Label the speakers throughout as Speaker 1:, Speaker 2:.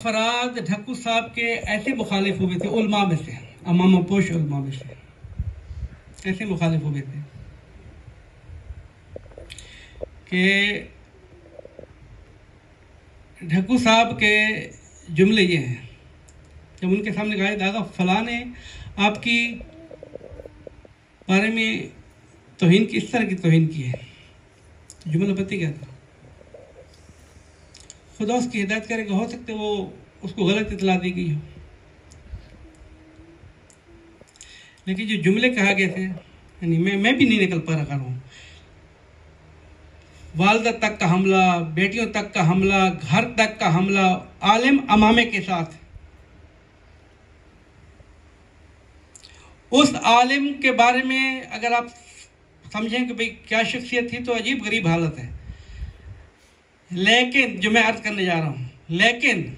Speaker 1: फराद ढक्कू साहब के ऐसे मुखालिफ हुए थे उलमा में से, अमामपोश उलमा में से ऐसे मुखालिफ हुए थे कि ढक्कू साहब के जुमले ये हैं। जब उनके सामने कहा दादा फलां ने आपकी बारे में तौहीन की, इस तरह की तौहीन की है, जुमला पति क्या था? खुदा उसकी हिदायत करेगा, हो सकते वो उसको गलत इतला दी गई हो, लेकिन जो जुमले कहा गए थे यानी मैं भी नहीं निकल पा रहा हूँ। वालदा तक का हमला, बेटियों तक का हमला, घर तक का हमला, आलिम अमामे के साथ। उस आलिम के बारे में अगर आप समझें कि भाई क्या शख्सियत थी तो अजीब गरीब हालत है। लेकिन जो मैं अर्ज करने जा रहा हूँ, लेकिन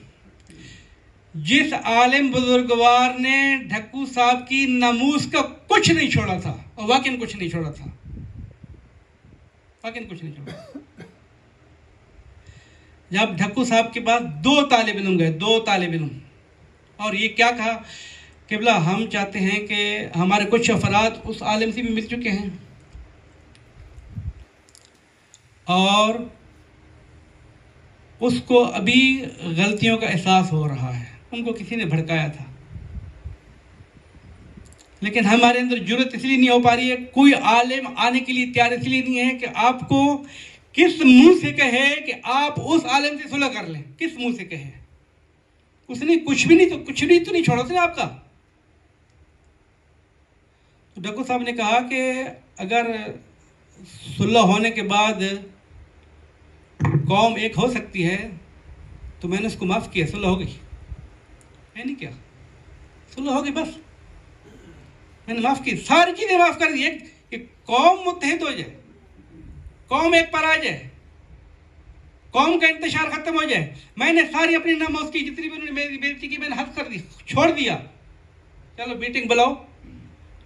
Speaker 1: जिस आलिम बुजुर्गवार ने ढक्कू साहब की नमूस का कुछ नहीं छोड़ा था, और वाकई कुछ नहीं छोड़ा था, वाकई कुछ नहीं छोड़ा। जब ढक्कू साहब के पास 2 तालिब इल्म गए, 2 तालिब इल्म, और ये क्या कहा कि बोला हम चाहते हैं कि हमारे कुछ अफराद उस आलिम से भी मिल चुके हैं और उसको अभी गलतियों का एहसास हो रहा है, उनको किसी ने भड़काया था, लेकिन हमारे अंदर जुर्रत इसलिए नहीं हो पा रही है, कोई आलिम आने के लिए तैयार इसलिए नहीं है कि आपको किस मुंह से कहे कि आप उस आलिम से सुलह कर लें। किस मुंह से कहे? उसने कुछ भी नहीं छोड़ा उसने आपका। तो ढक्कू साहब ने कहा कि अगर सुलह होने के बाद कौम एक हो सकती है तो मैंने उसको माफ़ किया, सुलह हो गई है, नहीं क्या? सुलह हो गई, बस मैंने माफ़ की, सारी चीज़ें माफ़ कर दी कि कौम मुत्तहिद हो जाए, कौम एक पर आ जाए, कौम का इंतशार ख़त्म हो जाए। मैंने सारी अपनी नामोज़ की जितनी भी उन्होंने मेरी बेइज्जती की मैंने हद कर दी, छोड़ दिया। चलो मीटिंग बुलाओ,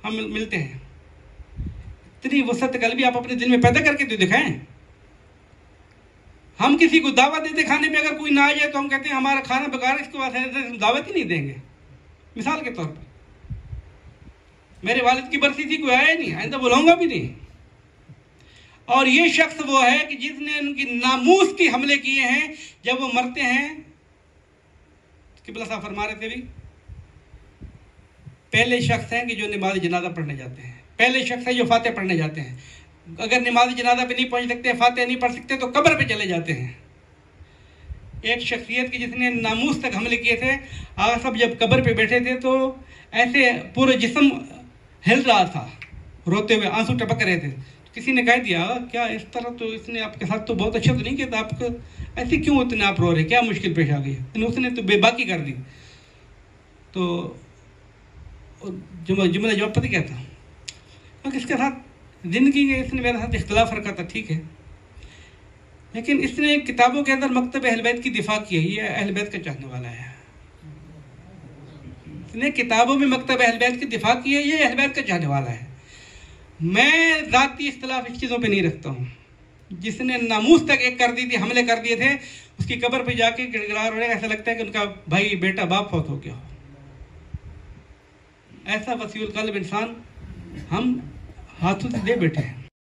Speaker 1: हम मिलते हैं। इतनी वसत कल भी आप अपने दिल में पैदा करके तो दिखाएं। हम किसी को दावत देते खाने पे, अगर कोई ना आ जाए तो हम कहते हैं हमारा खाना बेकार, इसके बाद हम दावत ही नहीं देंगे। मिसाल के तौर पर मेरे वालिद की बरसी थी, कोई आया नहीं, आइंदा बुलाऊंगा भी नहीं। और ये शख्स वो है कि जिसने उनकी नामूस की हमले किए हैं। जब वो मरते हैं, किबला साहब फरमा रहे थे भी, पहले शख्स हैं कि जो नमाज जनाजा पढ़ने जाते हैं, पहले शख्स है जो फातिहा पढ़ने जाते हैं। अगर नमाज जनाजा पे नहीं पहुंच सकते, फातिहा नहीं पढ़ सकते, तो कब्र पे चले जाते हैं। एक शख्सियत की जिसने नामूस तक हमले किए थे। आगा साहब जब कब्र पे बैठे थे तो ऐसे पूरा जिस्म हिल रहा था, रोते हुए आंसू टपक रहे थे। तो किसी ने कह दिया क्या इस तरह तो इसने आपके साथ तो बहुत अच्छा तो नहीं किया था, आपको ऐसे क्यों इतने आप रो रहे, क्या मुश्किल पेश आ गई? उसने तो बेबाकी कर दी। तो जुमला जवाब पता क्या था? क्योंकि इसके साथ ज़िंदगी के इसने मेरे साथ इख्तलाफ रखा था, ठीक है, लेकिन इसने किताबों के अंदर मकतब अहल बैत की दिफा की है। ये अहल बैत का चाहने वाला है। इसने किताबों में मकतब अहल बैत की दिफा की है, ये अहल बैत का चाहने वाला है। मैं ज़ाती इख्तलाफ इस चीज़ों पे नहीं रखता हूँ। जिसने नामूस तक एक कर दी थी, हमले कर दिए थे, उसकी कब्र पे जाके गिड़गिड़ा रहे, ऐसा लगता है कि उनका भाई बेटा बाप फौत हो गया हो। ऐसा वसीउल कल्ब इंसान हम हाथों से दे बैठे हैं।